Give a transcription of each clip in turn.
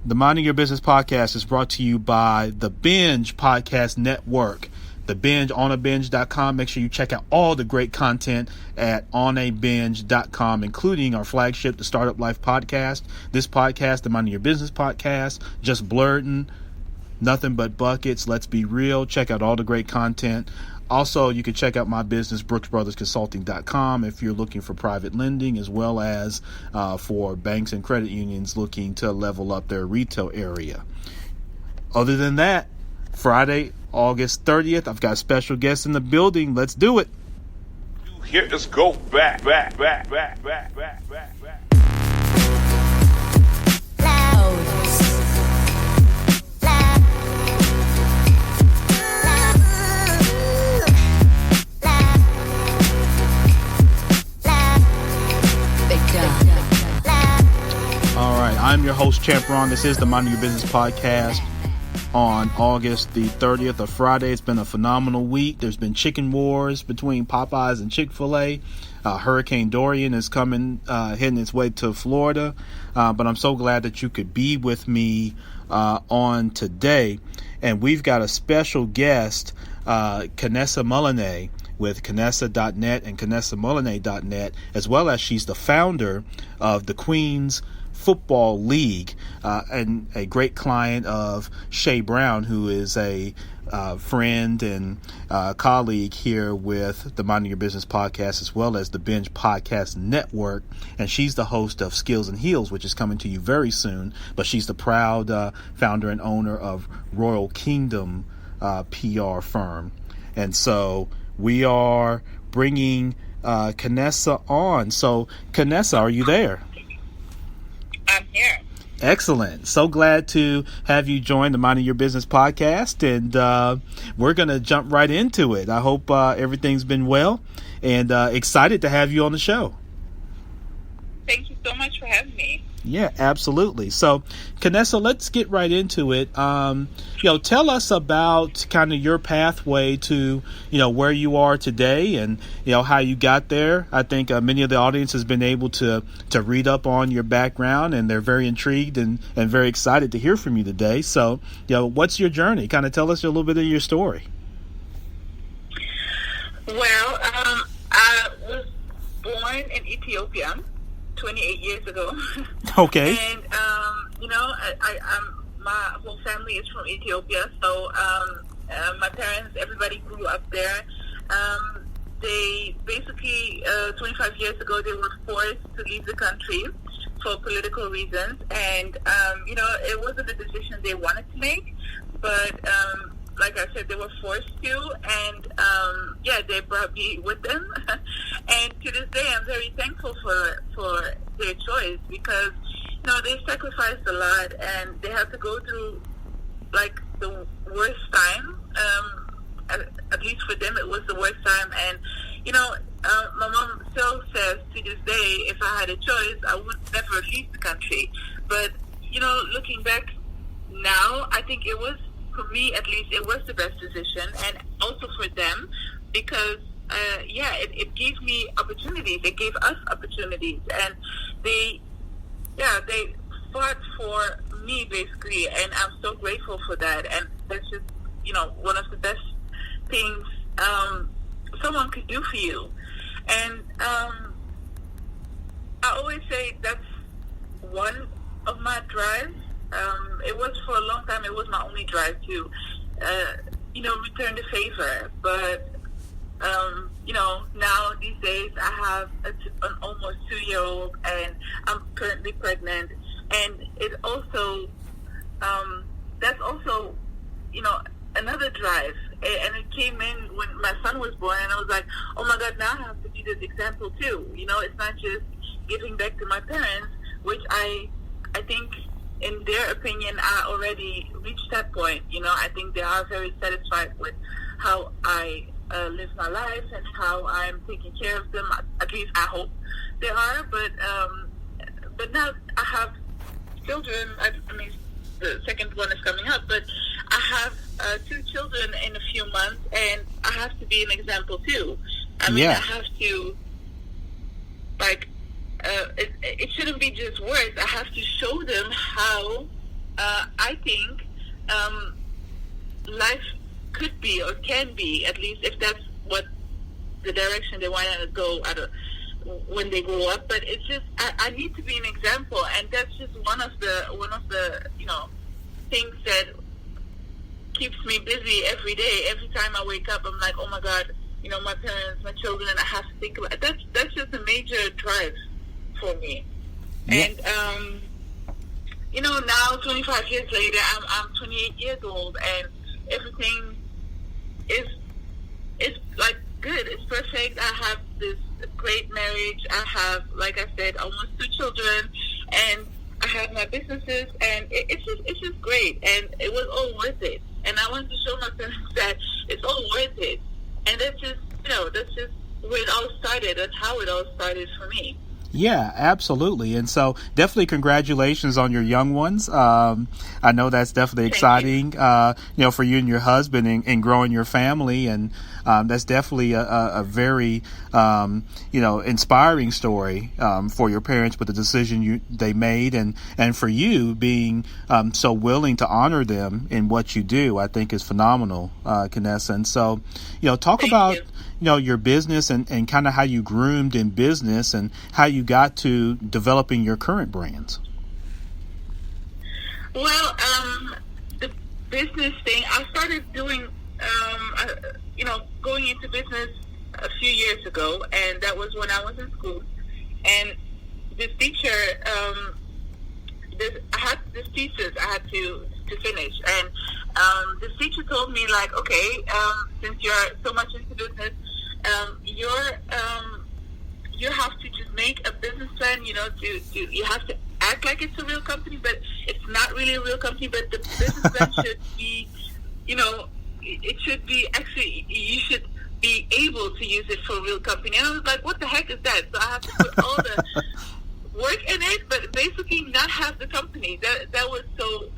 The Minding Your Business podcast is brought to you by the Binge podcast network. The Binge, onabinge.com. Make sure you check out all the great content at onabinge.com, including our flagship, the Startup Life podcast. This podcast, the Minding Your Business podcast, just blurting, nothing but buckets. Let's be real. Check out all the great content. Also, you can check out my business, brooksbrothersconsulting.com, if you're looking for private lending, as well as for banks and credit unions looking to level up their retail area. Other than that, Friday, August 30th, I've got special guests in the building. Let's do it. Here, let's go back. All right, I'm your host, Champ Ron. This is the Minding Your Business podcast on August the 30th of Friday. It's been a phenomenal week. There's been chicken wars between Popeyes and Chick-fil-A. Hurricane Dorian is heading its way to Florida. But I'm so glad that you could be with me on today. And we've got a special guest, Kanessa Muluneh, with Kanessa.net and KanessaMuluneh.net, as well as she's the founder of the Queens Football League, and a great client of Shay Brown, who is a friend and colleague here with the Minding Your Business podcast, as well as the Binge podcast network. And she's the host of Skills and Heels, which is coming to you very soon. But she's the proud founder and owner of Royal Kingdom PR firm. And so we are bringing Kanessa on. So, Kanessa, are you there? I'm here. Excellent. So glad to have you join the Minding Your Business podcast, and we're going to jump right into it. I hope everything's been well, and excited to have you on the show. Thank you so much for having me. Yeah, absolutely. So, Kanessa, let's get right into it. Tell us about kind of your pathway to, where you are today and, how you got there. I think many of the audience has been able to read up on your background, and they're very intrigued and very excited to hear from you today. So, what's your journey? Kind of tell us a little bit of your story. Well, I was born in Ethiopia 28 years ago. Okay. And, my whole family is from Ethiopia. So, my parents, everybody grew up there. They basically, 25 years ago, they were forced to leave the country for political reasons. And, it wasn't a decision they wanted to make. But, like I said, they were forced to. And, they brought me with them. And to this day, I'm very thankful for their choice, because they sacrificed a lot, and they had to go through like the worst time. At least for them, it was the worst time. And my mom still says to this day, if I had a choice, I would never leave the country. But looking back now, I think it was, for me at least, it was the best decision, and also for them, because it gave me opportunities. It gave us opportunities, and they fought for me, basically, and I'm so grateful for that. And that's just, one of the best things someone could do for you. And I always say that's one of my drives. It was for a long time, it was my only drive to, return the favor. But, now these days I have an almost 2-year-old, and I'm currently pregnant. And it also, that's also, another drive. And it came in when my son was born, and I was like, oh my God, now I have to be this example too. It's not just giving back to my parents, which I think in their opinion, I already reached that point. I think they are very satisfied with how I live my life and how I'm taking care of them. At least I hope they are. But now I have children. I mean, the second one is coming up, but I have 2 children in a few months, and I have to be an example too. I mean, I have to, it shouldn't be just words. I have to show them how I think life could be or can be, at least if that's what the direction they want to go when they grow up. But it's just I need to be an example, and that's just one of the things that keeps me busy every day. Every time I wake up, I'm like, oh my God, my parents, my children, and I have to think about it. That's just a major drive for me. Yeah. And now 25 years later, I'm 28 years old, and everything is like good. It's perfect. I have this great marriage. I have, like I said, almost 2 children, and I have my businesses, and it's just great. And it was all worth it. And I wanted to show my parents that it's all worth it. And that's just where it all started. That's how it all started for me. Yeah, absolutely. And so definitely congratulations on your young ones. I know that's definitely exciting, for you and your husband and growing your family. And that's definitely a very, inspiring story for your parents with the decision they made, and for you being so willing to honor them in what you do, I think is phenomenal, Kanessa. And so, talk about your business and kind of how you groomed in business and how you got to developing your current brands. Well, the business thing, I started doing, going into business a few years ago, and that was when I was in school. And this teacher, I had this thesis I had to finish, and this teacher told me, like, okay, since you're so much into business, you have to just make a business plan. You have to act like it's a real company, but it's not really a real company. But the business plan should be, it should be actually, you should be able to use it for a real company. And I was like, what the heck is that? So I have to put all the work in it, but basically not have the company. That was so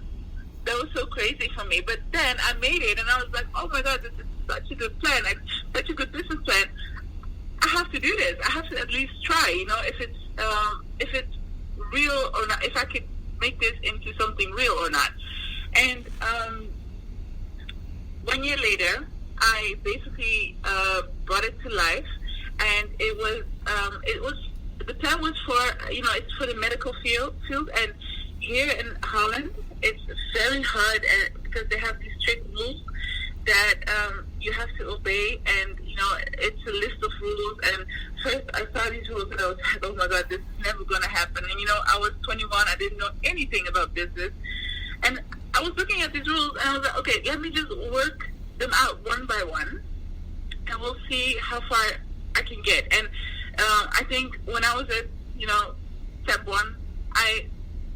crazy for me. But then I made it, and I was like, oh my God, this is such a good plan, such a good business plan. I have to do this. I have to at least try, if it's real or not, if I could make this into something real or not. And 1 year later, I basically brought it to life, and it was the plan was for it's for the medical field, and here in Holland it's very hard because they have these strict rules that you have to obey, and it's a list of rules. And first I saw these rules and I was like, oh my God, this is never going to happen. And I was 21, I didn't know anything about business, and I was looking at these rules and I was like, okay, let me just work them out one by one, and we'll see how far I can get. And I think when I was at step 1, I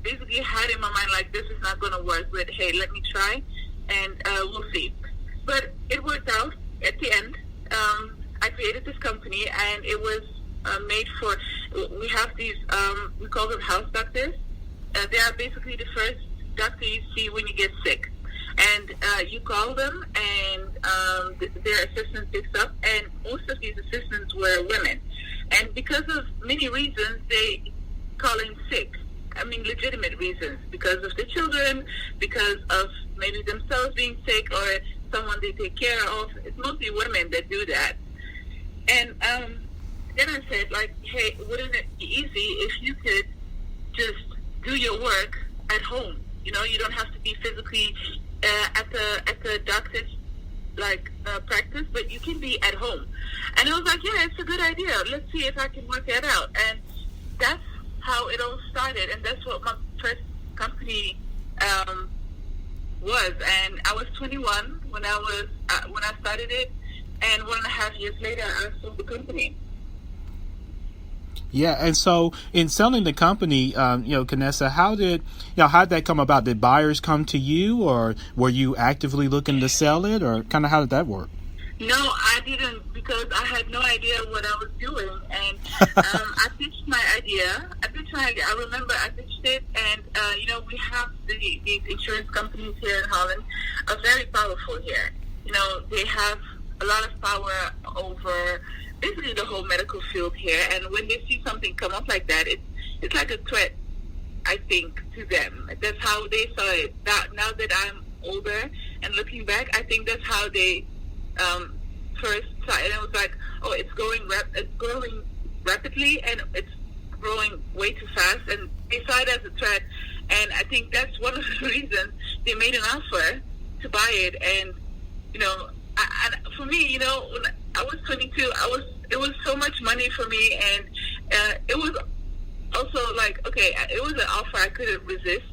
basically had in my mind, like, this is not going to work, but hey, let me try, and we'll see. But it worked out at the end. I created this company, and it was made for, we have these, we call them house doctors. They are basically the first doctor you see when you get sick. And you call them, and their assistant picks up, and most of these assistants were women. And because of many reasons, they call in sick. I mean, legitimate reasons, because of the children, because of maybe themselves being sick, or someone they take care of. It's mostly women that do that. And then I said, like, hey, wouldn't it be easy if you could just do your work at home? You don't have to be physically at the doctor's practice, but you can be at home. And I was like, yeah, it's a good idea. Let's see if I can work that out. And that's how it all started, and that's what my first company was. And I was 21 when I started it, and 1.5 years later, I sold the company. Yeah, and so in selling the company, Kanessa, how did that come about? Did buyers come to you, or were you actively looking to sell it, or kind of how did that work? No, I didn't, because I had no idea what I was doing, and I pitched my idea. I remember I pitched it, and we have these insurance companies here in Holland are very powerful here. They have a lot of power over basically the whole medical field here, and when they see something come up like that, it's like a threat I think, to them. That's how they saw it. Now that I'm older and looking back, I think that's how they first saw it. And it was like, oh, it's growing rapidly, and it's growing way too fast, and they saw it as a threat. And I think that's one of the reasons they made an offer to buy it. And for me, when I was 22, it was so much money for me, and it was also like, okay, it was an offer I couldn't resist.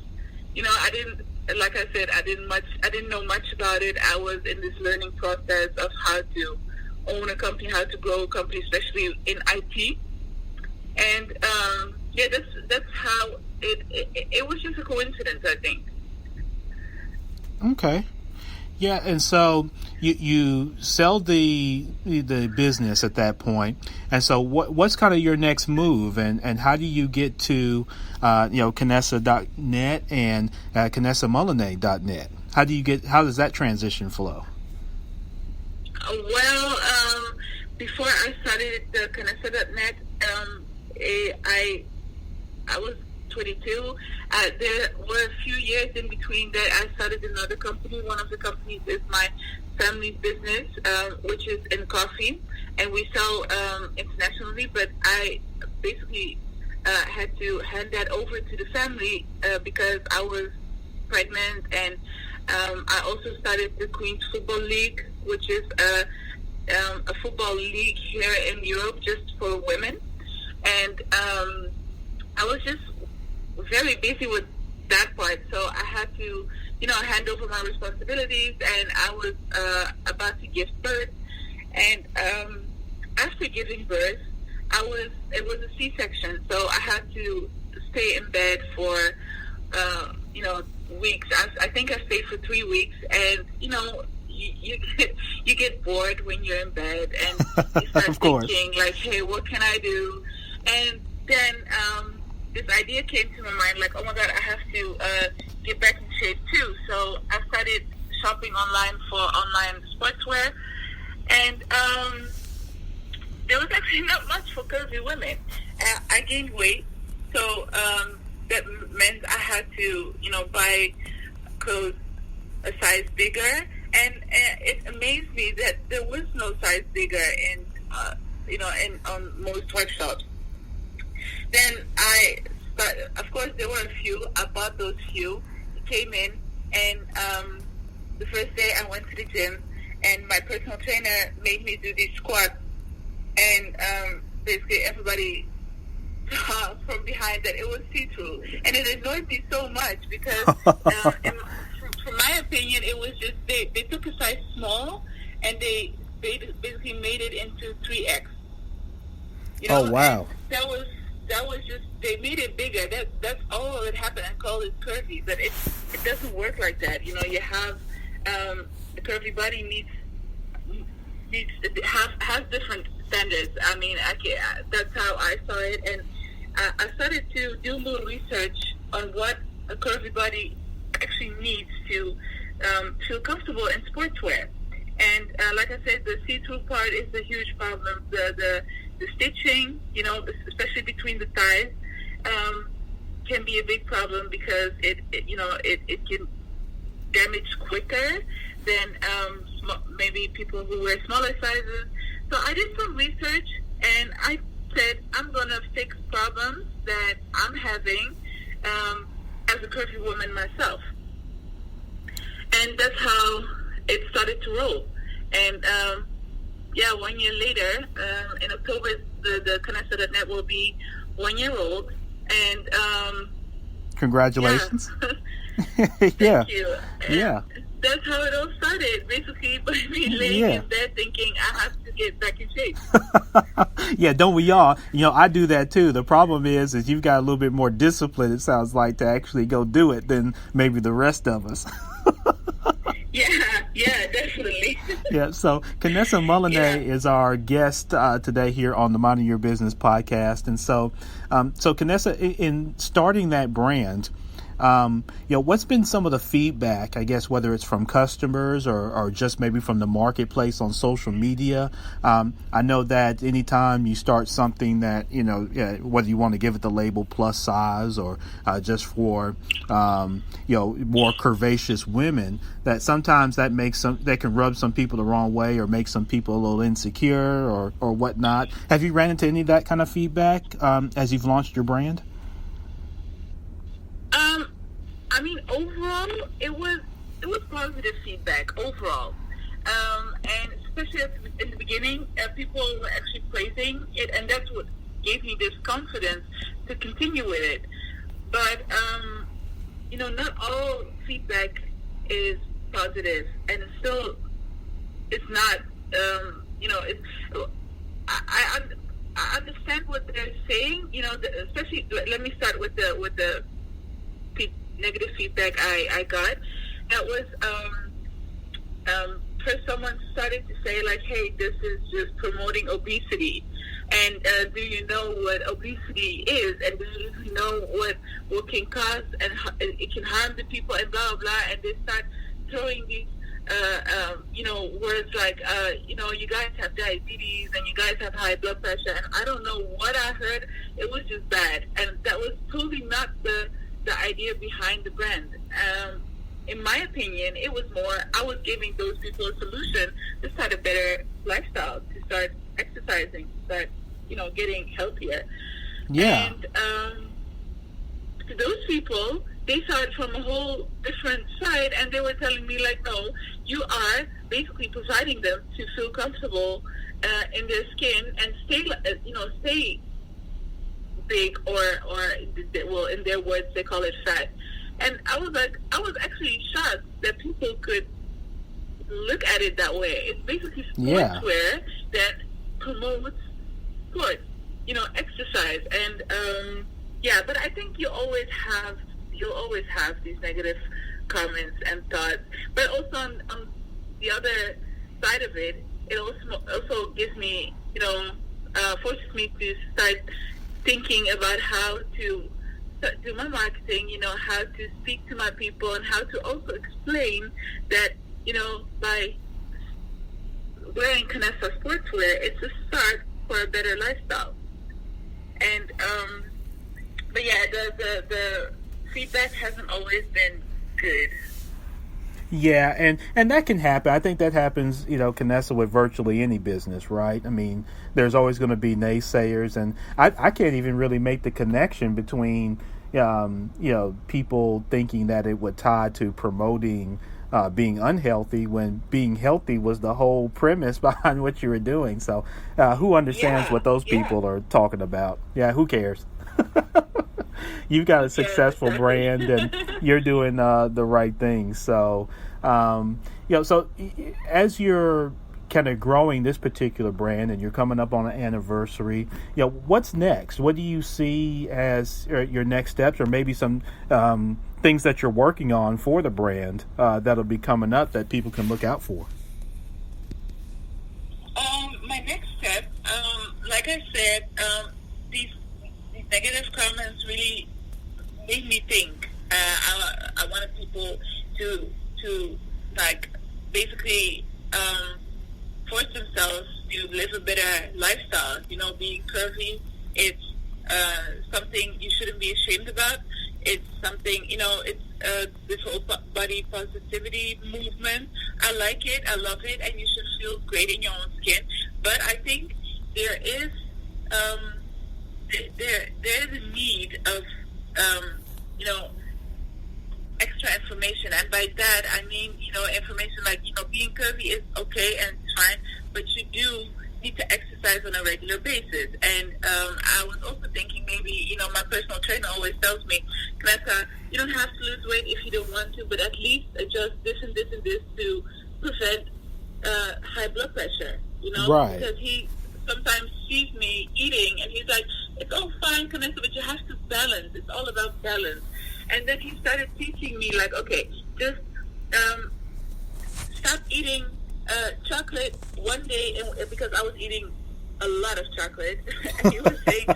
I didn't, like I said, I didn't know much about it. I was in this learning process of how to own a company, how to grow a company, especially in IT. And that's how it was just a coincidence, I think. Okay. Yeah, and so you sell the business at that point, and so what's kind of your next move, and how do you get to Kanessa.net and KanessaMuluneh.net? How does that transition flow? Well, before I started the Kanessa.net, I was 22. There were a few years in between that I started another company. One of the companies is my family's business, which is in coffee, and we sell internationally. But I basically had to hand that over to the family because I was pregnant, and I also started the Queen's Football League, which is a football league here in Europe just for women. And I was just very busy with that part, so I had to, hand over my responsibilities, and I was about to give birth. And after giving birth, it was a C-section, so I had to stay in bed for, weeks. I think I stayed for 3 weeks, and, you get bored when you're in bed, and you start thinking, like, hey, what can I do? And then this idea came to my mind, like, oh my God, I have to get back in shape too. So I started shopping online for online sportswear, and there was actually not much for curvy women. I gained weight, so that meant I had to, buy clothes a size bigger, and it amazed me that there was no size bigger in on most web shops. Then of course, there were a few. I bought those few, came in, and the first day I went to the gym, and my personal trainer made me do these squats, and basically everybody saw from behind that it was see-through, and it annoyed me so much because, from my opinion, it was just they took a size small, and they basically made it into 3X. Oh wow! And that was just, they made it bigger. That's all that happened, and called it curvy. But it doesn't work like that. You have the curvy body has different standards. I mean, that's how I saw it, and I started to do a little research on what a curvy body actually needs to feel comfortable in sportswear. And like I said, the see-through part is a huge problem. The stitching, especially between the thighs, can be a big problem because it can damage quicker than maybe people who wear smaller sizes. So I did some research, and I said I'm going to fix problems that I'm having as a curvy woman myself. And that's how it started to roll. And 1 year later, in October, the Kanessa.net will be 1 year old. And congratulations. Yeah. Thank you. And yeah. That's how it all started, basically, by me laying in bed thinking I have to get back in shape. Yeah, don't we all? I do that too. The problem is you've got a little bit more discipline, it sounds like, to actually go do it than maybe the rest of us. Yeah, definitely. Yeah, so Kanessa Muluneh is our guest today here on the Minding Your Business podcast. And so Kanessa, in starting that brand, What's been some of the feedback, I guess, whether it's from customers or just maybe from the marketplace on social media? I know that anytime you start something that, whether you want to give it the label plus size or just for, more curvaceous women, that sometimes that can rub some people the wrong way or make some people a little insecure or whatnot. Have you ran into any of that kind of feedback as you've launched your brand? Overall, it was positive feedback overall, and especially in the beginning, people were actually praising it, and that's what gave me this confidence to continue with it. But not all feedback is positive, and it's not. I understand what they're saying. Especially let me start with the negative feedback I got. That was first someone started to say like, hey, this is just promoting obesity, and do you know what obesity is, and do you know what can cause, and it can harm the people, and blah blah blah, and they start throwing these words like you guys have diabetes and you guys have high blood pressure, and I don't know what I heard. It was just bad, and that was totally not the idea behind the brand. In my opinion, it was more, I was giving those people a solution to start a better lifestyle, to start exercising, to start, getting healthier. Yeah. And to those people, they saw it from a whole different side, and they were telling me like, no, you are basically providing them to feel comfortable in their skin and stay big, or in their words, they call it fat. And I was actually shocked that people could look at it that way. It's basically sportswear that promotes sports, exercise. And but I think you'll always have these negative comments and thoughts. But also on the other side of it, it also gives me, forces me to start thinking about how to do my marketing, how to speak to my people, and how to also explain that, by wearing Kanessa sportswear, it's a start for a better lifestyle. And, but yeah, the feedback hasn't always been good. Yeah, and that can happen. I think that happens, Kanessa, with virtually any business, right? I mean, there's always going to be naysayers, and I can't even really make the connection between, people thinking that it would tie to promoting being unhealthy when being healthy was the whole premise behind what you were doing. So who understands what those people are talking about? Yeah, who cares? You've got a successful brand, and you're doing the right thing. So, so as you're kind of growing this particular brand, and you're coming up on an anniversary, what's next? What do you see as your next steps, or maybe some things that you're working on for the brand that'll be coming up that people can look out for? My next step, like I said, these negative comments really made me think. I wanted people to like basically force themselves to live a better lifestyle. Being curvy, it's something you shouldn't be ashamed about. It's something, it's this whole body positivity movement. I like it, I love it, and you should feel great in your own skin. But I think there is there is a need of extra information, and by that I mean information like being curvy is okay and fine, but you do need to exercise on a regular basis. And I was also thinking maybe my personal trainer always tells me, Kanessa, you don't have to lose weight if you don't want to, but at least adjust this and this and this to prevent high blood pressure. Right. Because he sometimes sees me eating, and he's like, it's all fine, Kanessa, but you have to balance. It's all about balance. And then he started teaching me, like, okay, just stop eating chocolate one day, and because I was eating a lot of chocolate, and he was saying,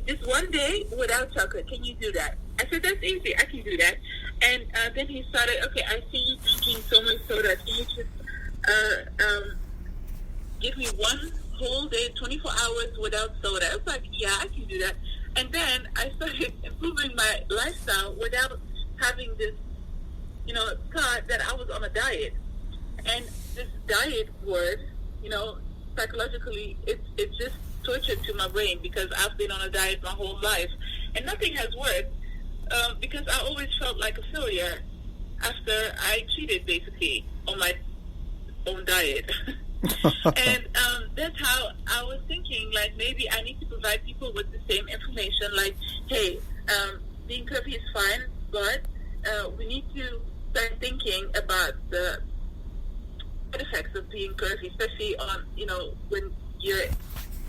just one day without chocolate. Can you do that? I said, that's easy. I can do that. And then he started, okay, I see you drinking so much soda. Can you just give me one whole day, 24 hours without soda? I was like, yeah, I can do that. And then I started improving my lifestyle without having this, thought that I was on a diet. And this diet word, psychologically, it's just torture to my brain because I've been on a diet my whole life. And nothing has worked because I always felt like a failure after I cheated, basically, on my own diet. And that's how I was thinking, like, maybe I need to provide people with the same information, like, hey, being curvy is fine, but we need to start thinking about the side effects of being curvy, especially on, when you're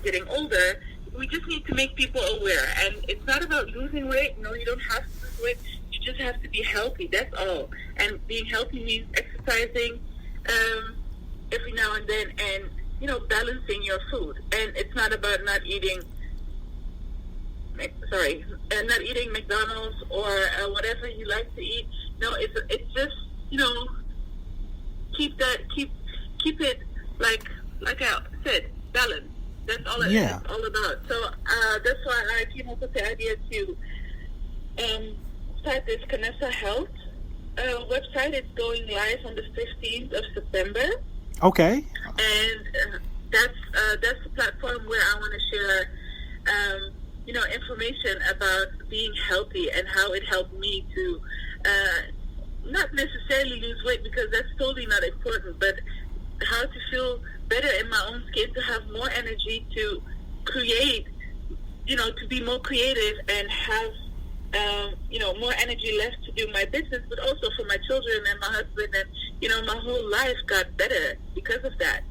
getting older. We just need to make people aware, and it's not about losing weight. No, you don't have to lose weight. You just have to be healthy. That's all. And being healthy means exercising every now and then, and balancing your food. And it's not about not eating McDonald's or whatever you like to eat. No, it's just keep it like I said, balance. That's all it's all about. So that's why I came up with the idea to start this Kanessa Health website. It's going live on the 15th of September. Okay. And that's the platform where I want to share, information about being healthy and how it helped me to not necessarily lose weight, because that's totally not important, but how to feel better in my own skin, to have more energy, to create, to be more creative and have, more energy left to do my business, but also for my children and my husband. And, my whole life got better because of that.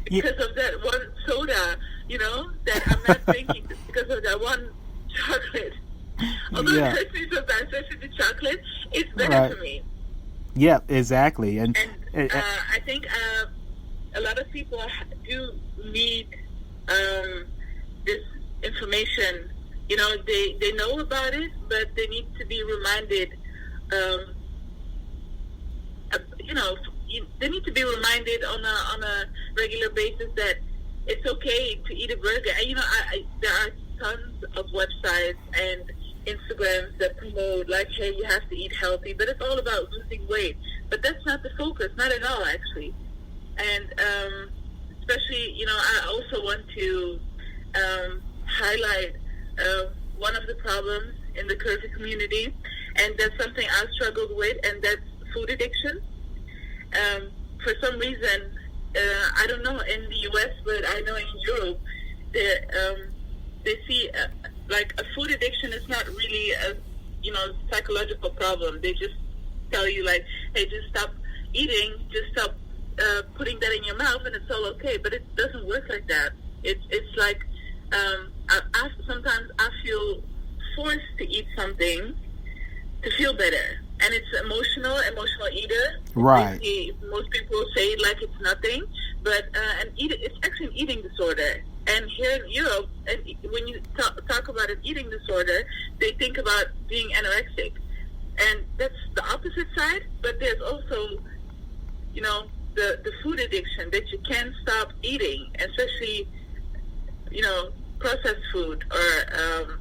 Because of that one soda, that I'm not drinking, because of that one chocolate. Although it hurts me sometimes, especially the chocolate, it's better for me. Yeah, exactly. And I think a lot of people do need this information. They know about it, but they need to be reminded. They need to be reminded on a regular basis that it's okay to eat a burger. And there are tons of websites and Instagrams that promote, like, hey, you have to eat healthy, but it's all about losing weight. But that's not the focus, not at all, actually. And especially, I also want to highlight one of the problems in the curvy community, and that's something I struggled with, and that's food addiction. For some reason, I don't know in the U.S., but I know in Europe, they see like a food addiction is not really a psychological problem. They just tell you, like, hey, just stop eating, just stop putting that in your mouth, and it's all okay. But it doesn't work like that. It's like sometimes I feel forced to eat something to feel better. And it's emotional eater. Right. Most people say it like it's nothing, but it's actually an eating disorder. And here in Europe, and when you talk about an eating disorder, they think about being anorexic. And that's the opposite side, but there's also, the food addiction that you can't stop eating, especially, processed food or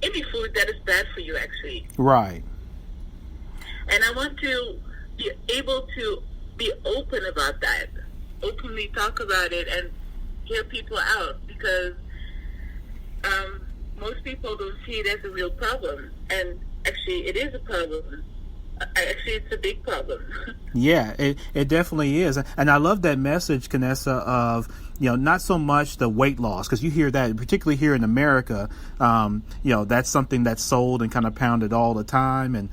any food that is bad for you, actually. Right. And I want to be able to be open about that, openly talk about it and hear people out, because most people don't see it as a real problem. And actually, it is a problem. Actually, it's a big problem. Yeah, it definitely is. And I love that message, Kanessa, of, not so much the weight loss, because you hear that, particularly here in America, that's something that's sold and kind of pounded all the time. And,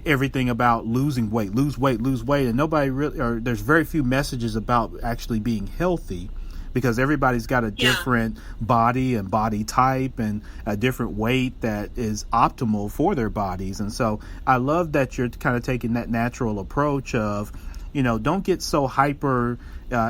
everything about losing weight, lose weight. And nobody really, or there's very few messages about actually being healthy, because everybody's got a different body and body type and a different weight that is optimal for their bodies. And so I love that you're kind of taking that natural approach of, don't get so hyper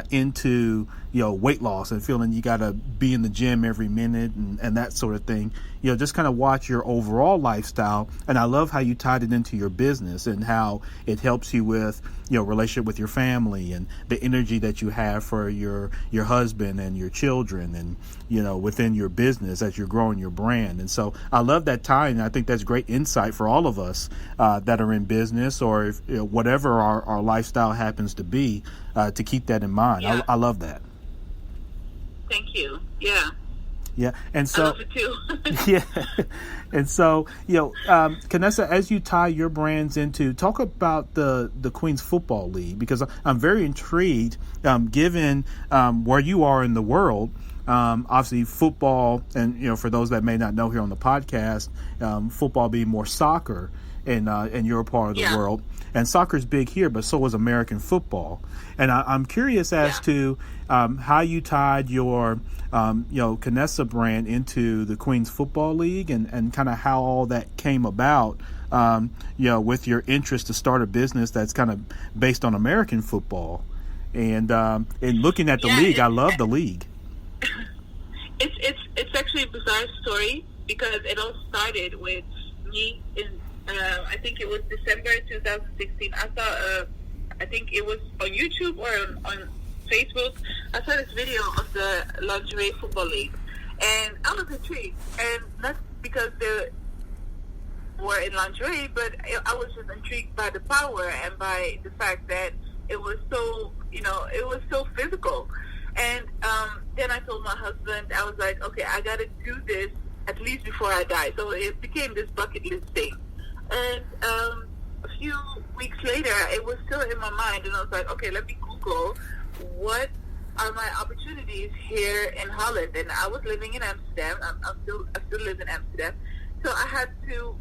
into weight loss and feeling you got to be in the gym every minute and that sort of thing. Just kind of watch your overall lifestyle. And I love how you tied it into your business and how it helps you with relationship with your family and the energy that you have for your husband and your children and within your business as you're growing your brand. And so I love that tie, and I think that's great insight for all of us that are in business or if, whatever our lifestyle happens to be, to keep that in mind. Yeah. I love that. Thank you. Yeah. Yeah, and so I love it too. yeah, and so Kanessa, as you tie your brands into, talk about the Queens Football League, because I'm very intrigued, given where you are in the world. Obviously, football, and for those that may not know here on the podcast, football being more soccer in your part of the world, and soccer's big here, but so is American football. And I'm curious as to how you tied your Kanessa brand into the Queens Football League and kind of how all that came about, with your interest to start a business that's kind of based on American football. And in looking at the league, I love the league. It's actually a bizarre story because it all started with me in I think it was December 2016. I saw I think it was on YouTube or on Facebook. I saw this video of the lingerie football league, and I was intrigued, and not because they were in lingerie, but I was just intrigued by the power and by the fact that it was so it was so physical. And then I told my husband, I was like, okay, I got to do this at least before I die. So it became this bucket list thing. And a few weeks later, it was still in my mind, and I was like, okay, let me Google what are my opportunities here in Holland. And I was living in Amsterdam. I still live in Amsterdam. So I had to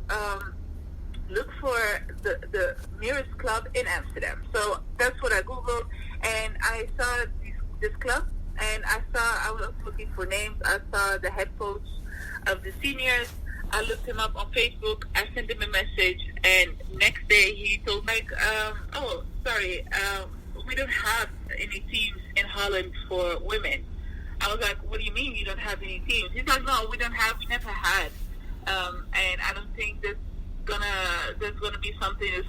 look for the nearest club in Amsterdam. So that's what I Googled, and I saw this club, and I was looking for names. I saw the head coach of the seniors. I looked him up on Facebook. I sent him a message, and next day he told me, we don't have any teams in Holland for women. I was like, what do you mean you don't have any teams? He's like, no, we never had. And I don't think there's gonna be something that's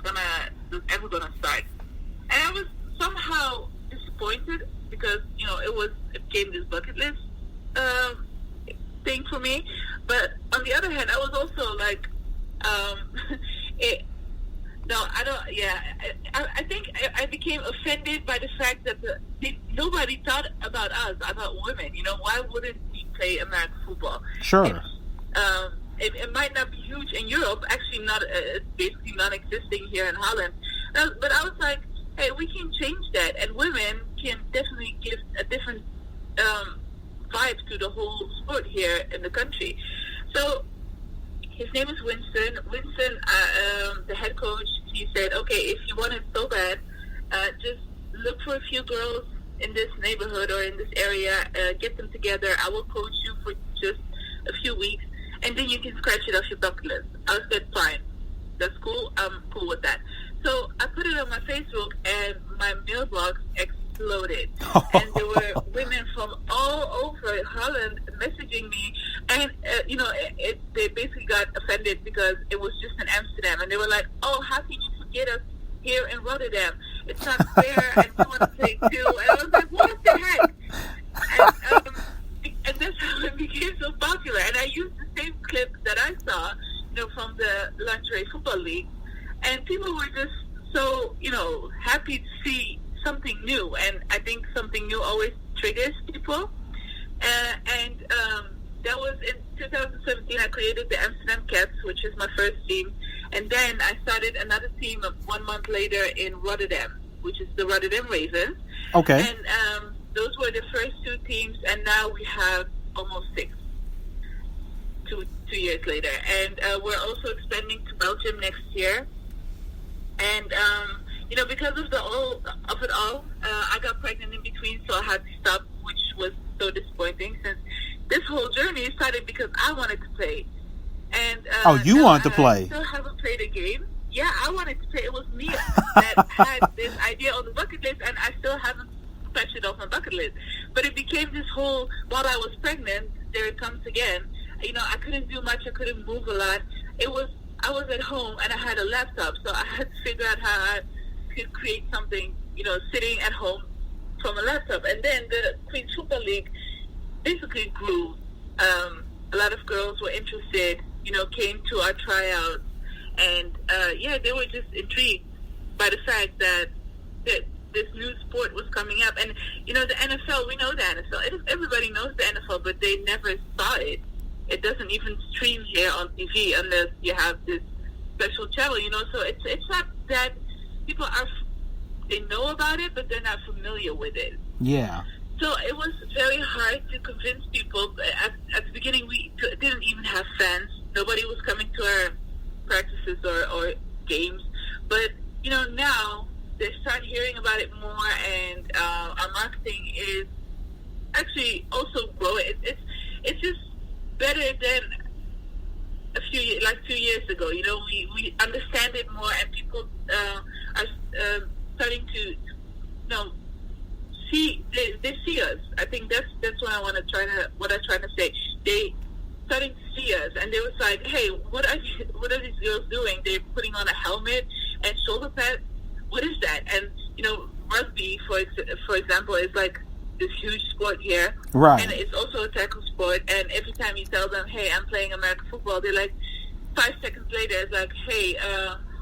ever gonna start. And I was somehow disappointed because, it became this bucket list thing for me. But on the other hand, I was also like, I think I became offended by the fact that nobody thought about us, about women. Why wouldn't we play American football? Sure. It might not be huge in Europe, actually not, it's basically non-existing here in Holland. But I was like, hey, we can change that, and women can definitely give a different vibe to the whole sport here in the country. So his name is Winston. Winston, the head coach, he said, okay, if you want it so bad, just look for a few girls in this neighborhood or in this area, get them together. I will coach you for just a few weeks, and then you can scratch it off your bucket list. I said, fine, that's cool. I'm cool with that. So I put it on my Facebook, and my mailbox exploded. And there were women from all over Holland messaging me, and they basically got offended because it was just in Amsterdam, and they were like, "Oh, how can you forget us here in Rotterdam? It's not fair, and we want to play too." And I was like, "What the heck?" And that's how it became so popular. And I used the same clip that I saw, from the lingerie football league. And people were just so, happy to see something new. And I think something new always triggers people. And that was in 2017. I created the Amsterdam Cats, which is my first team. And then I started another team 1 month later in Rotterdam, which is the Rotterdam Ravens. Okay. And those were the first two teams. And now we have almost 6. 2 years later. And we're also expanding to Belgium next year. And, because of it all, I got pregnant in between, so I had to stop, which was so disappointing since this whole journey started because I wanted to play. And you wanted to play? I still haven't played a game. Yeah, I wanted to play. It was me that had this idea on the bucket list, and I still haven't scratch it off my bucket list. But it became this whole, while I was pregnant, there it comes again. You know, I couldn't do much. I couldn't move a lot. I was at home and I had a laptop, so I had to figure out how I could create something, you know, sitting at home from a laptop. And then the Queen Super League basically grew. A lot of girls were interested, you know, came to our tryouts, and they were just intrigued by the fact that this new sport was coming up. And, you know, the NFL, we know the NFL. Everybody knows the NFL, but they never saw it. It doesn't even stream here on TV unless you have this special channel, you know. So it's not that people they know about it, but they're not familiar with it. Yeah. So it was very hard to convince people. At the beginning, we didn't even have fans. Nobody was coming to our practices or games. But, you know, now they start hearing about it more, and our marketing is actually also growing. It's just better than a few 2 years ago. You know, we understand it more, and people are starting to, you know, see. They see us. I think that's what I'm trying to say. They starting to see us, and they was like, "Hey, what are these girls doing? They're putting on a helmet and shoulder pads. What is that?" And, you know, rugby, for example, is like this huge sport here, right? And it's also a tackle sport. And every time you tell them, "Hey, I'm playing American football," they're like, 5 seconds later, it's like, "Hey,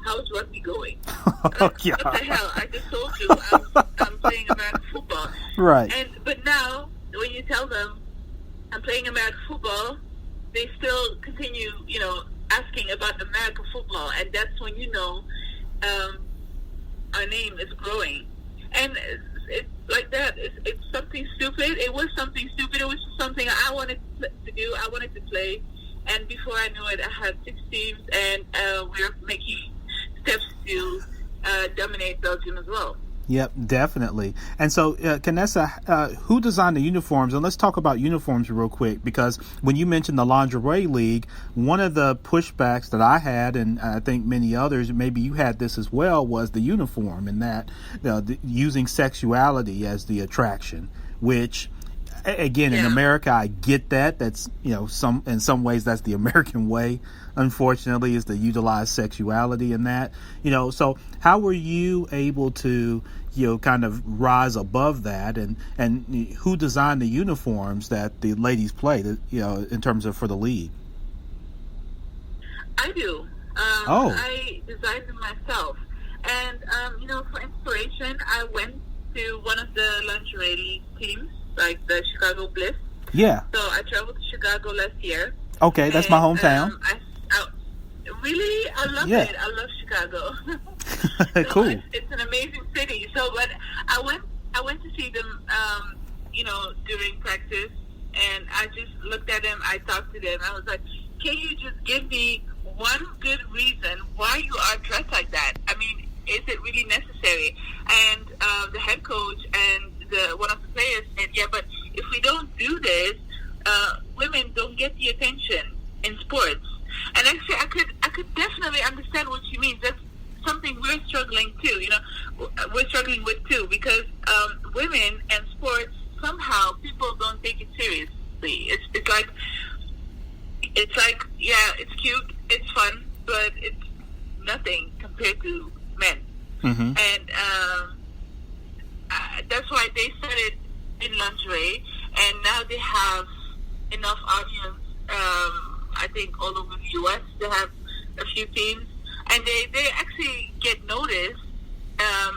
how's rugby going?" Like, what the hell? I just told you I'm playing American football, right? But now when you tell them I'm playing American football, they still continue, you know, asking about American football, and that's when you know our name is growing. And it's like that. It's something stupid. It was something stupid. It was just something I wanted to do. I wanted to play. And before I knew it, I had 6 teams, and we're making steps to dominate Belgium as well. Yep, definitely. And so, Kanessa, who designed the uniforms? And let's talk about uniforms real quick, because when you mentioned the lingerie league, one of the pushbacks that I had, and I think many others, maybe you had this as well, was the uniform, and that using sexuality as the attraction, which, again, in America, I get that. That's, you know, in some ways that's the American way, unfortunately, is to utilize sexuality in that. You know, so how were you able to, you know, kind of rise above that, and who designed the uniforms that the ladies play, you know, in terms of for the league? I do. I designed them myself. And, you know, for inspiration, I went to one of the lingerie league teams, like the Chicago Bliss. Yeah. So I traveled to Chicago last year. Okay, that's my hometown. Really? I love it. I love Chicago. So cool. It's an amazing city. So, but I went to see them, you know, during practice, and I just looked at them. I talked to them. I was like, "Can you just give me one good reason why you are dressed like that? I mean, is it really necessary?" And the head coach and one of the players said, "Yeah, but if we don't do this, women don't get the attention in sports." And actually, I could definitely understand what she means. That's something we're struggling too. You know, we're struggling with too, because women and sports, somehow people don't take it seriously. It's like yeah, it's cute, it's fun, but it's nothing compared to men. Mm-hmm. And that's why they started in lingerie, and now they have enough audience. I think all over the U.S. they have a few teams, and they actually get noticed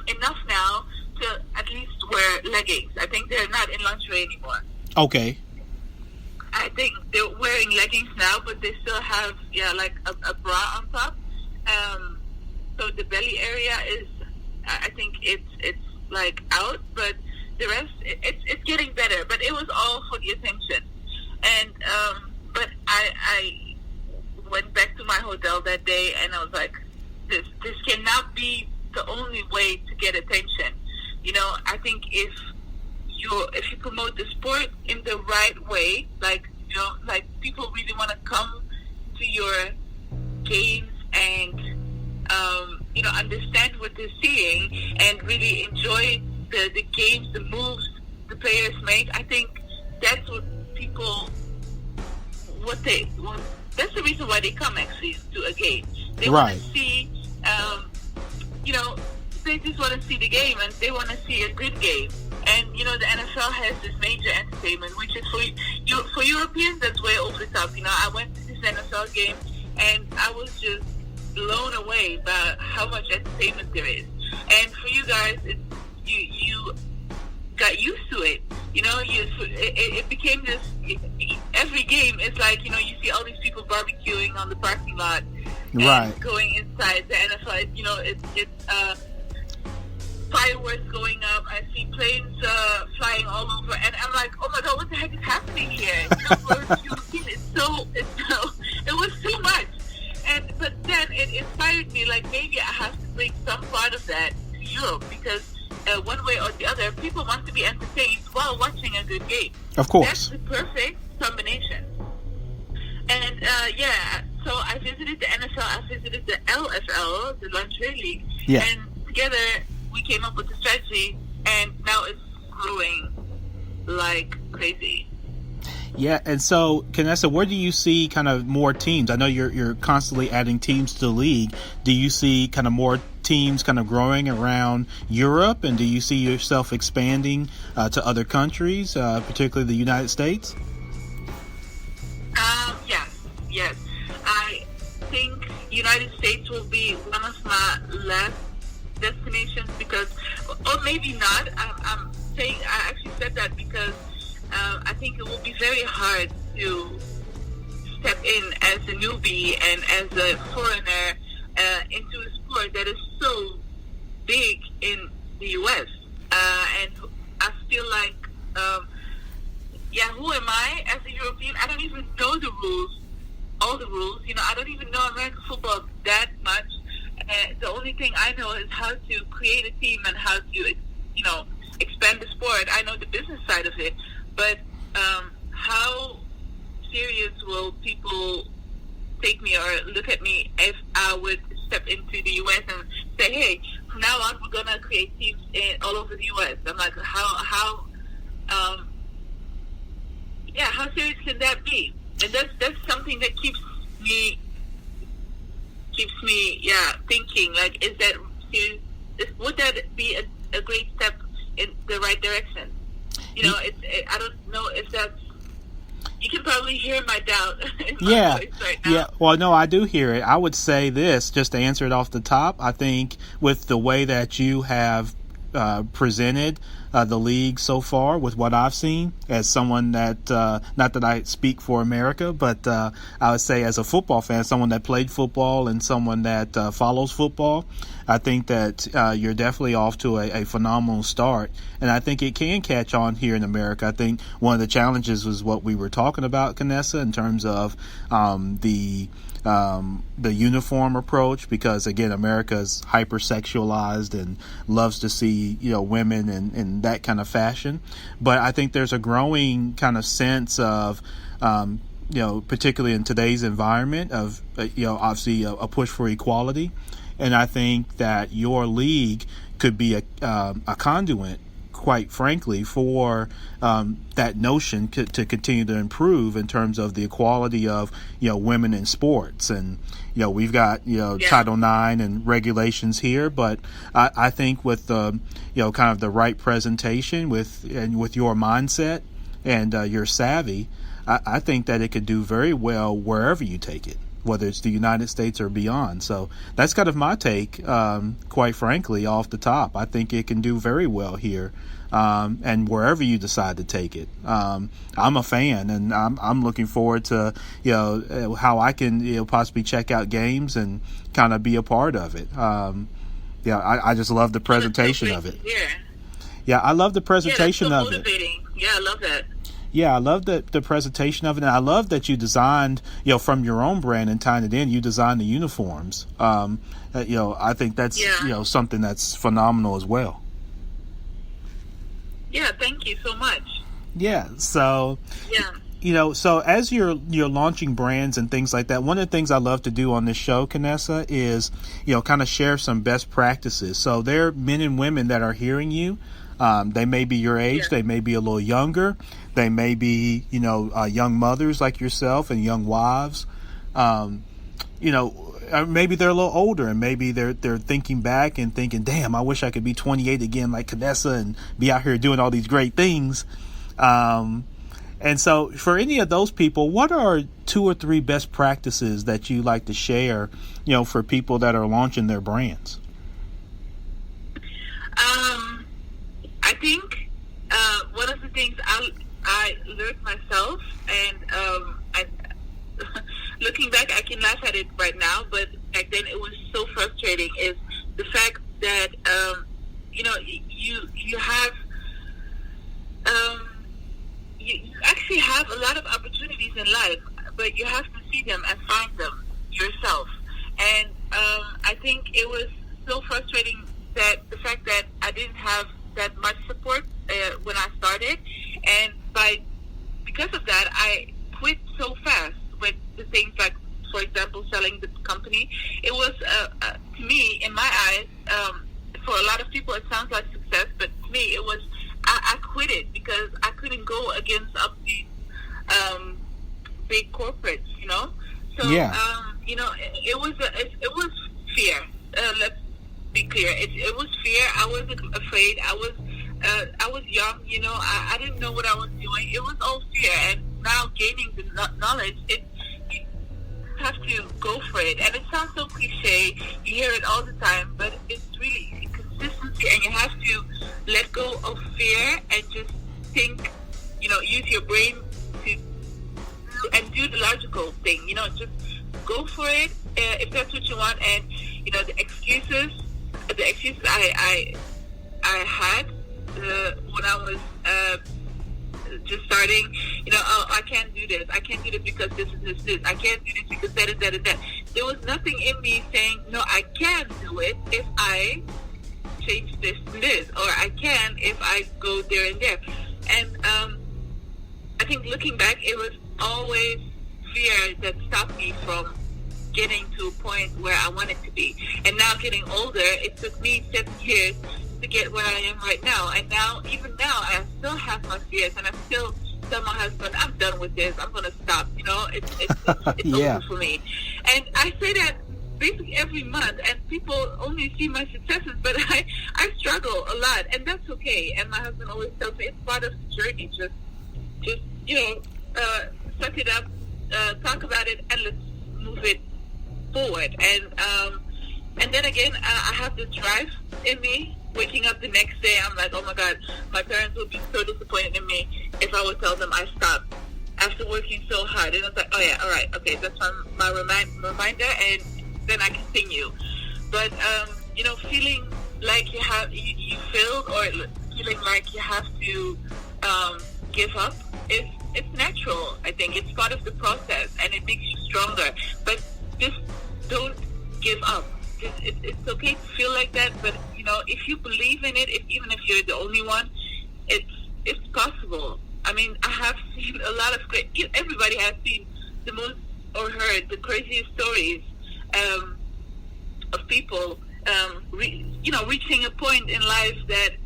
enough now to at least wear leggings. I think they're not in lingerie anymore. Okay. I think they're wearing leggings now, but they still have like a bra on top. So the belly area is, I think it's like out, but the rest it's getting better. But it was all for the attention, and but I went back to my hotel that day, and I was like, this cannot be the only way to get attention. You know, I think if you promote the sport in the right way, like, you know, like people really want to come to your games and you know, understand what they're seeing and really enjoy the games, the moves the players make. I think that's what people, that's the reason why they come actually to a game. They want to see, they just want to see the game, and they want to see a good game. And the NFL has this major entertainment, which is for Europeans, that's way over the top. I went to this NFL game, and I was just blown away by how much entertainment there is. And for you guys, you got used to it. It became this. Every game is like you see all these people barbecuing on the parking lot, right? And going inside the NFL. It's fireworks going up. I see planes flying all over, and I'm like, oh my god, what the heck is happening here? For European, it was too much. But then it inspired me, like maybe I have to bring some part of that to Europe, because one way or the other, people want to be entertained while watching a good game. Of course. That's the perfect combination. And so I visited the NFL, I visited the LFL, the Lingerie League, and together we came up with a strategy, and now it's growing like crazy. Yeah, and so, Kanessa, where do you see kind of more teams? I know you're constantly adding teams to the league. Do you see kind of more teams kind of growing around Europe, and do you see yourself expanding to other countries, particularly the United States? Yes. I think United States will be one of my last destinations, because, or maybe not. I'm saying, I actually said that because I think it will be very hard to step in as a newbie and as a foreigner into a sport that is so big in the U.S. And I feel like, who am I as a European? I don't even know the rules, all the rules. I don't even know American football that much. The only thing I know is how to create a team and how to, expand the sport. I know the business side of it. But how serious will people take me or look at me if I would step into the U.S. and say, hey, from now on we're going to create teams all over the U.S.? I'm like, how serious can that be? And that's something that keeps me thinking, like, is that serious? Would that be a great step in the right direction? I don't know if that's. You can probably hear my doubt in my voice right now. Yeah. Well, no, I do hear it. I would say this, just to answer it off the top. I think with the way that you have presented the league so far, with what I've seen, as someone that, not that I speak for America, but I would say as a football fan, someone that played football and someone that follows football, I think that you're definitely off to a phenomenal start. And I think it can catch on here in America. I think one of the challenges was what we were talking about, Kanessa, in terms of the uniform approach, because again, America is hypersexualized and loves to see women in that kind of fashion. But I think there's a growing kind of sense of particularly in today's environment of obviously a push for equality, and I think that your league could be a conduit, quite frankly, for that notion to continue to improve in terms of the equality of women in sports. And we've got Title IX and regulations here, but I think with the kind of the right presentation with your mindset and your savvy, I think that it could do very well wherever you take it, whether it's the United States or beyond. So that's kind of my take, quite frankly, off the top. I think it can do very well here, and wherever you decide to take it. I'm a fan, and I'm looking forward to how I can possibly check out games and kind of be a part of it. I just love the presentation of it. Yeah, I love the presentation of it. Yeah, I love that. Yeah, I love the presentation of it, and I love that you designed, from your own brand and tying it in. You designed the uniforms. I think that's something that's phenomenal as well. Yeah, thank you so much. Yeah, so so as you're launching brands and things like that, one of the things I love to do on this show, Kanessa, is kind of share some best practices. So there are men and women that are hearing you. They may be your age. Yeah. They may be a little younger. They may be, young mothers like yourself and young wives. Maybe they're a little older, and maybe they're thinking back and thinking, damn, I wish I could be 28 again like Kanessa and be out here doing all these great things. And so for any of those people, what are 2 or 3 best practices that you like to share, for people that are launching their brands? I think one of the things I learned myself, and looking back, I can laugh at it right now, but back then it was so frustrating, is the fact that, you have, you actually have a lot of opportunities in life, but you have to see them and find them yourself. And I think it was so frustrating that the fact that I didn't have that much support when I started, and because of that, I quit so fast with the things like, for example, selling the company. It was, to me, in my eyes, for a lot of people, it sounds like success, but to me, it was, I quit it because I couldn't go against up these big corporates, So, yeah. it was fear. Let's be clear. It was fear. I wasn't afraid. I was young, I didn't know what I was doing. It was all fear. And now gaining the knowledge, you have to go for it. And it sounds so cliche. You hear it all the time, but it's really consistency, and you have to let go of fear and just think, use your brain and do the logical thing, just go for it if that's what you want. And, the excuses I had when I was just starting, I can't do this. I can't do this because this is this. I can't do this because that is that and that. There was nothing in me saying, no, I can do it if I change this and this, or I can if I go there and there. And I think looking back, it was always fear that stopped me from getting to a point where I wanted to be. And now getting older, it took me 7 years to get where I am right now. And now, even now, I still have my fears, and I still tell my husband, I'm done with this. I'm going to stop. It's yeah. over for me. And I say that basically every month, and people only see my successes, but I struggle a lot, and that's okay. And my husband always tells me it's part of the journey. Just suck it up, talk about it, and let's move it forward. And then again, I have this drive in me. Waking up the next day, I'm like, oh my God, my parents would be so disappointed in me if I would tell them I stopped after working so hard. And it's like, oh yeah, all right, okay, that's my reminder, and then I continue. But feeling like you failed, or feeling like you have to give up, it's natural. I think it's part of the process, and it makes you stronger. But just don't give up. It's okay to feel like that, but if you believe in it, even if you're the only one, it's possible. I mean, I have seen a lot of everybody has seen the most or heard the craziest stories of people, reaching a point in life that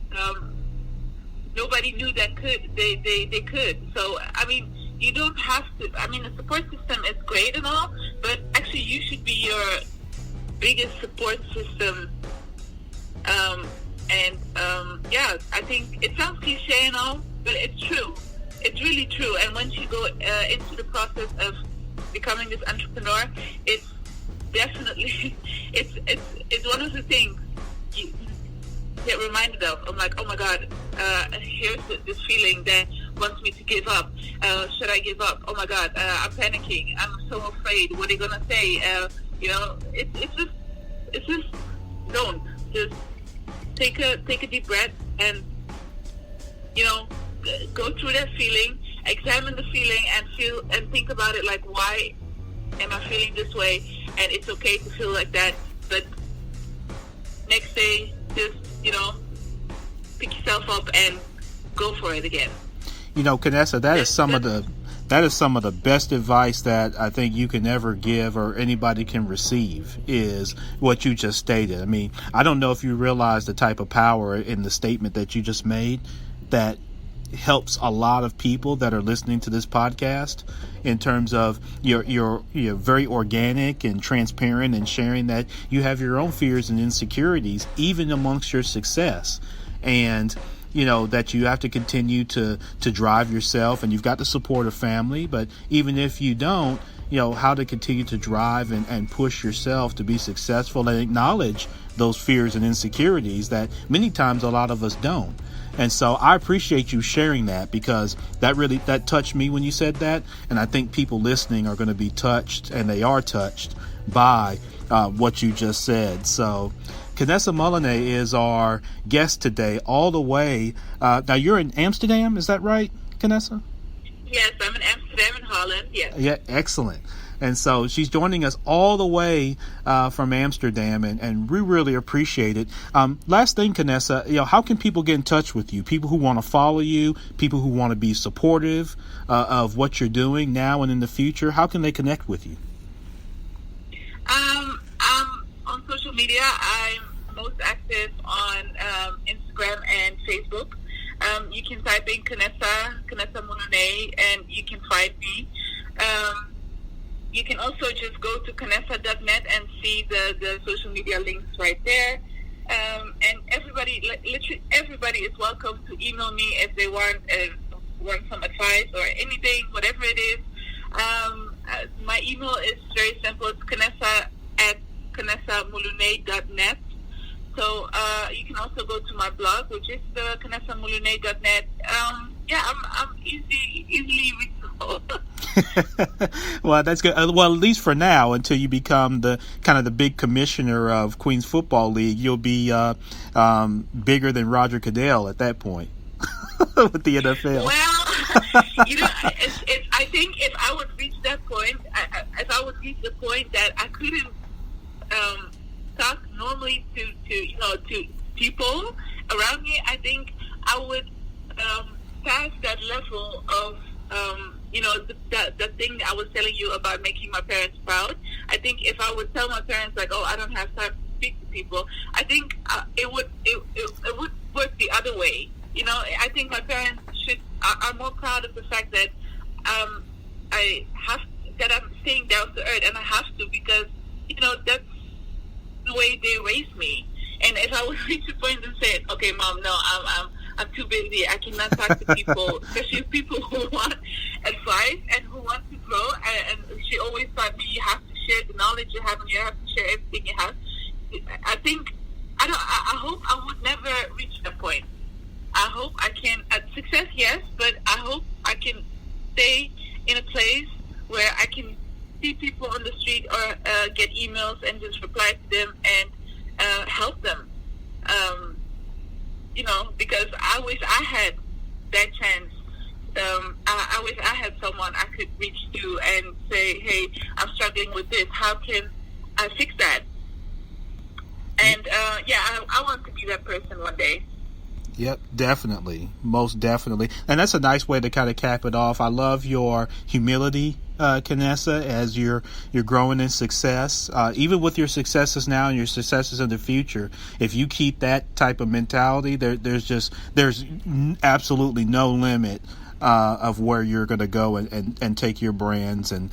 nobody knew that they could. So, I mean, you don't have to. I mean, the support system is great and all, but actually, you should be your biggest support system. I think it sounds cliche and all, but it's true. It's really true. And once you go into the process of becoming this entrepreneur, it's definitely it's one of the things you get reminded of. I'm like, oh my God, here's this feeling that wants me to give up. Should I give up? Oh my God, I'm panicking. I'm so afraid. What are they gonna say? It's just don't. Just take a deep breath and go through that feeling, examine the feeling, and think about it, like, why am I feeling this way? And it's okay to feel like that, but next day just pick yourself up and go for it again. Kanessa, that is some of the that is some of the best advice that I think you can ever give or anybody can receive, is what you just stated. I mean, I don't know if you realize the type of power in the statement that you just made that helps a lot of people that are listening to this podcast, in terms of you're very organic and transparent and sharing that you have your own fears and insecurities even amongst your success, and that you have to continue to drive yourself, and you've got the support of family, but even if you don't, how to continue to drive and push yourself to be successful, and acknowledge those fears and insecurities that many times a lot of us don't. And so I appreciate you sharing that, because that touched me when you said that. And I think people listening are going to be touched, and they are touched by what you just said. So Kanessa Muluneh is our guest today, all the way. Now you're in Amsterdam, is that right, Kanessa? Yes, I'm in Amsterdam in Holland. Yes. Yeah, excellent. And so she's joining us all the way from Amsterdam, and we really appreciate it. Last thing, Kanessa, how can people get in touch with you? People who want to follow you, people who want to be supportive of what you're doing now and in the future, how can they connect with you? On social media, I'm most active on Instagram and Facebook. You can type in Kanessa Muluneh, and you can find me. You can also just go to Kanessa.net and see the social media links right there. And literally everybody is welcome to email me if they want some advice or anything, whatever it is. My email is very simple. It's Kanessa@KanessaMuluneh.net. So you can also go to my blog, which is KanessaMuluneh.net. I'm easily reachable. Well, that's good. Well, at least for now, until you become the big commissioner of Queens Football League, you'll be bigger than Roger Goodell at that point with the NFL. Well, I think if I would reach that point, if I would reach the point that I couldn't talk normally to people around me, I think I would pass that level of the thing that I was telling you about making my parents proud. I think if I would tell my parents, like, I don't have time to speak to people, I think it would work the other way. I think my parents are more proud of the fact that I'm staying down to earth, and I have to, because that's the way they raised me. And if I would reach a point and say, okay, Mom, no, I'm too busy, I cannot talk to people, especially people who want advice and who want to grow. And she always taught me, you have to share the knowledge you have, and you have to share everything you have. I hope I would never reach that point. I hope I can, success, yes, but I hope I can stay in a place where I can see people on the street or get emails and just reply to them and help them. Because I wish I had that chance. I wish I had someone I could reach to and say, hey, I'm struggling with this. How can I fix that? And, I want to be that person one day. Yep, definitely. Most definitely. And that's a nice way to kind of cap it off. I love your humility, Kanessa, as you're growing in success. Even with your successes now and your successes in the future, if you keep that type of mentality, there's absolutely no limit of where you're going to go and take your brands and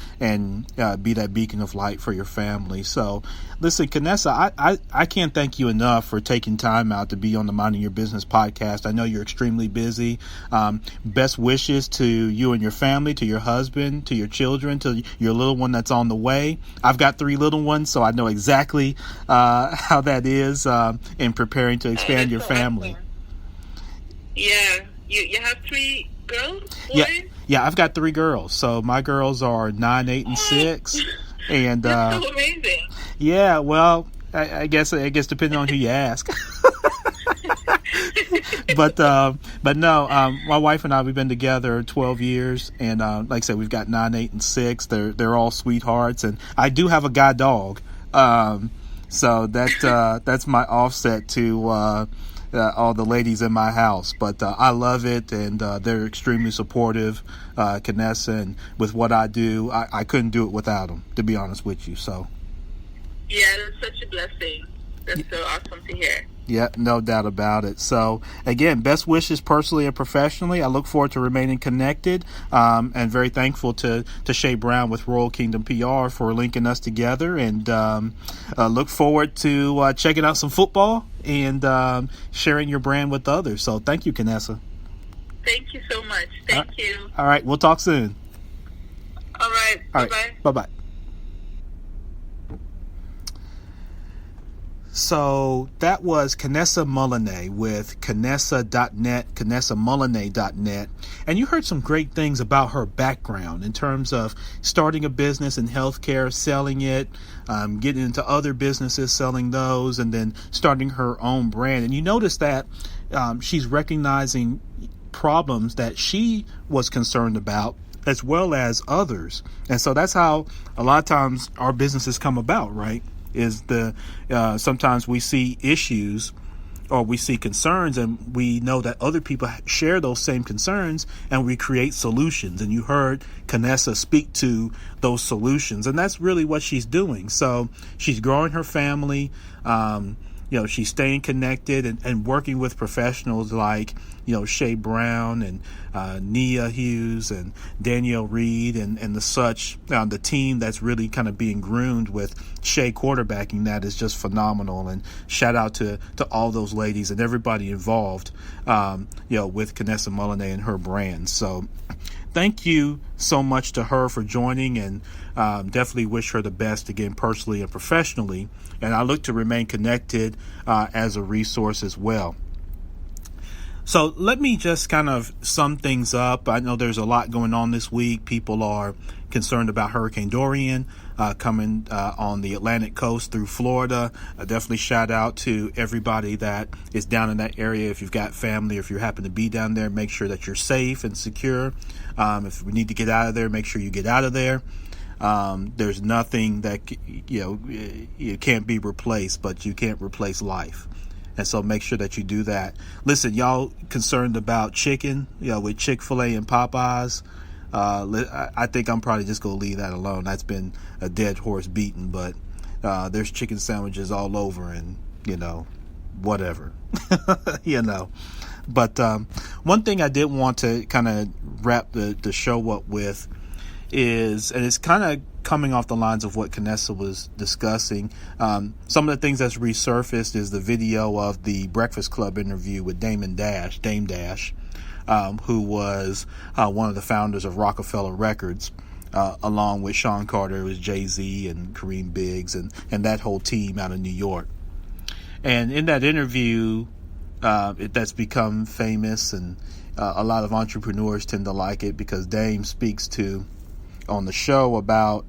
be that beacon of light for your family. So listen, Kanessa, I can't thank you enough for taking time out to be on the Minding Your Business podcast. I know you're extremely busy. Best wishes to you and your family, to your husband, to your children, to your little one that's on the way. I've got 3 little ones, so I know exactly how that is in preparing to expand your family. Yeah, you have 3 girls, boys? Yeah, I've got 3 girls. So my girls are 9, 8, and 6. And that's so amazing. Yeah, well, I guess depending on who you ask. But no, my wife and I, we've been together 12 years, and like I said, we've got 9, 8, and 6. They're all sweethearts, and I do have a guy dog. So that's my offset to all the ladies in my house. But I love it, and they're extremely supportive, Kanessa, and with what I do, I couldn't do it without them, to be honest with you. So Yeah, that's such a blessing. That's so awesome to hear. yeah, no doubt about it. So again, best wishes personally and professionally. I look forward to remaining connected, and very thankful to Shay Brown with Royal Kingdom PR for linking us together, and look forward to checking out some football and sharing your brand with others. So thank you, Kanessa. Thank you so much. Thank you. All right, we'll talk soon. All right. All Bye-bye. right, bye-bye. So that was Kanessa Muluneh with Kanessa.net, KanessaMuluneh.net. And you heard some great things about her background in terms of starting a business in healthcare, selling it, getting into other businesses, selling those, and then starting her own brand. And you notice that she's recognizing problems that she was concerned about as well as others. And so that's how a lot of times our businesses come about, right? Is sometimes we see issues or we see concerns, and we know that other people share those same concerns, and we create solutions. And you heard Kanessa speak to those solutions, and that's really what she's doing. So she's growing her family. She's staying connected and working with professionals like, Shay Brown and Nia Hughes and Danielle Reed and the such. The team that's really kind of being groomed with Shay quarterbacking that is just phenomenal. And shout out to all those ladies and everybody involved, with Kanessa Muluneh and her brand. So thank you so much to her for joining, and definitely wish her the best again, personally and professionally. And I look to remain connected as a resource as well. So let me just kind of sum things up. I know there's a lot going on this week. People are concerned about Hurricane Dorian coming on the Atlantic coast through Florida. Definitely shout out to everybody that is down in that area. If you've got family, or if you happen to be down there, make sure that you're safe and secure. If we need to get out of there, make sure you get out of there. There's nothing that, you can't be replaced, but you can't replace life. And so make sure that you do that. Listen, y'all concerned about chicken, with Chick-fil-A and Popeyes. I think I'm probably just going to leave that alone. That's been a dead horse beaten, but there's chicken sandwiches all over, and, whatever, But one thing I did want to kind of wrap the show up with is, and it's kind of coming off the lines of what Kanessa was discussing, some of the things that's resurfaced is the video of the Breakfast Club interview with Dame Dash, who was one of the founders of Rockefeller Records, along with Sean Carter, who was Jay-Z and Kareem Biggs and that whole team out of New York. And in that interview, that's become famous, and a lot of entrepreneurs tend to like it because Dame speaks on the show about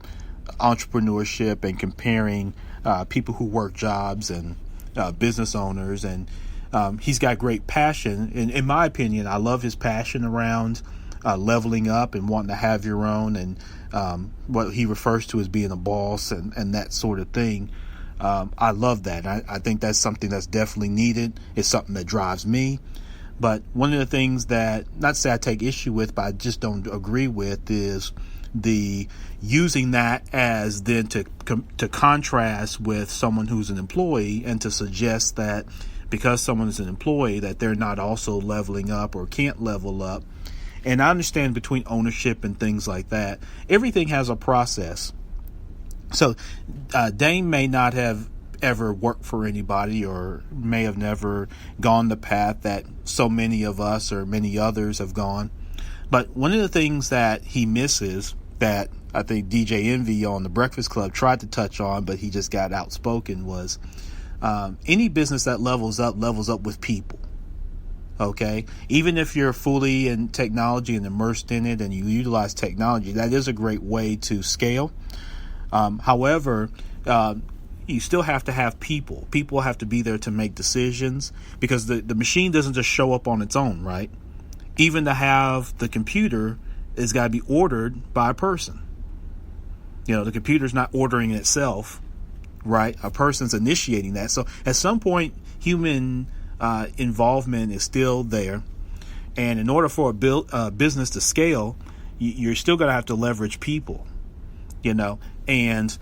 entrepreneurship and comparing people who work jobs and business owners, and he's got great passion. In my opinion, I love his passion around leveling up and wanting to have your own, and what he refers to as being a boss and that sort of thing. I love that. I think that's something that's definitely needed. It's something that drives me. But one of the things that, not to say I take issue with, but I just don't agree with, is the using that as then to contrast with someone who's an employee, and to suggest that because someone is an employee that they're not also leveling up or can't level up. And I understand between ownership and things like that, everything has a process. So Dame may not have ever worked for anybody, or may have never gone the path that so many of us or many others have gone. But one of the things that he misses, that I think DJ Envy on the Breakfast Club tried to touch on, but he just got outspoken, was any business that levels up with people. Okay, even if you're fully in technology and immersed in it and you utilize technology, that is a great way to scale. However, you still have to have people. People have to be there to make decisions, because the machine doesn't just show up on its own, right? Even to have the computer, it's got to be ordered by a person. The computer's not ordering itself, right? A person's initiating that. So at some point, human involvement is still there. And in order for a business to scale, you're still going to have to leverage people, and,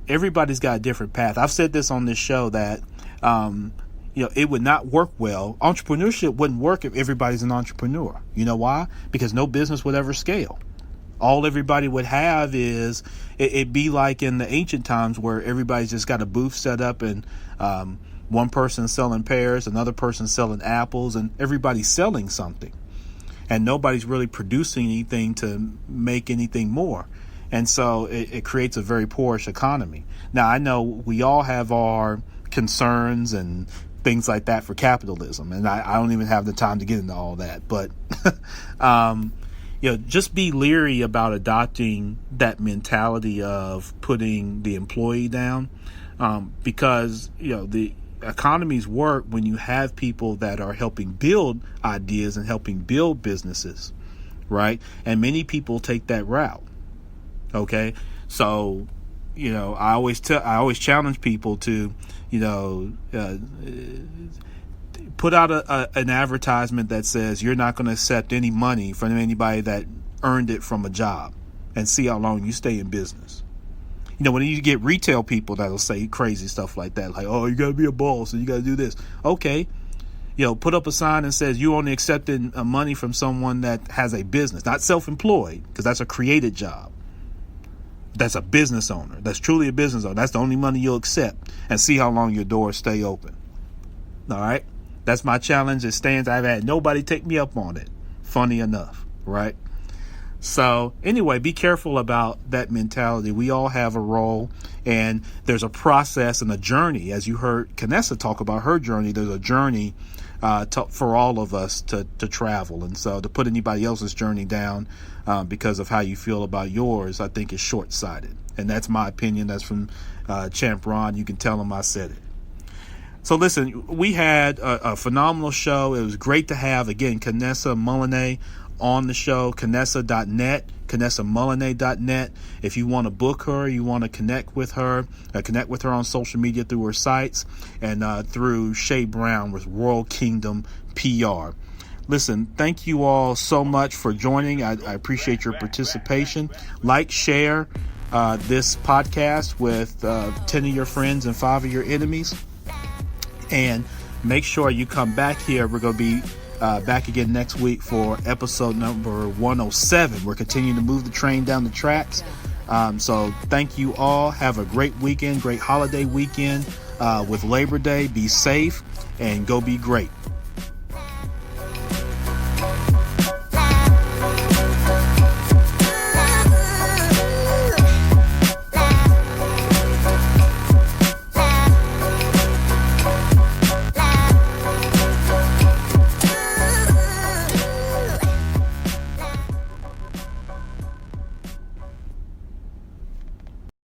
everybody's got a different path. I've said this on this show that, it would not work well. Entrepreneurship wouldn't work if everybody's an entrepreneur. You know why? Because no business would ever scale. All everybody would have is, it'd be like in the ancient times where everybody's just got a booth set up and one person selling pears, another person selling apples, and everybody's selling something. And nobody's really producing anything to make anything more. And so it creates a very poorish economy. Now, I know we all have our concerns and things like that for capitalism, and I don't even have the time to get into all that. But, just be leery about adopting that mentality of putting the employee down, because, the economies work when you have people that are helping build ideas and helping build businesses, right? And many people take that route. Okay, so I always challenge people to put out an advertisement that says you're not going to accept any money from anybody that earned it from a job, and see how long you stay in business. When you get retail people that'll say crazy stuff like that, like, oh, you got to be a boss and you got to do this. Okay. Put up a sign that says you only accepting money from someone that has a business, not self-employed, because that's a created job. That's a business owner. That's truly a business owner. That's the only money you'll accept, and see how long your doors stay open. All right. That's my challenge. It stands. I've had nobody take me up on it. Funny enough. Right. So anyway, be careful about that mentality. We all have a role, and there's a process and a journey. As you heard Kanessa talk about her journey, there's a journey for all of us to travel. And so to put anybody else's journey down because of how you feel about yours, I think is short-sighted. And that's my opinion. That's from Champ Ron. You can tell him I said it. So listen, we had a phenomenal show. It was great to have, again, Kanessa Muluneh on the show. Kanessa.net, KanessaMuluneh.net. If you want to book her, you want to connect with her on social media through her sites, and through Shay Brown with Royal Kingdom PR. Listen, thank you all so much for joining. I appreciate your participation. Like, share this podcast with 10 of your friends and 5 of your enemies. And make sure you come back here. We're going to be back again next week for episode number 107. We're continuing to move the train down the tracks. So thank you all. Have a great weekend, great holiday weekend with Labor Day. Be safe and go be great.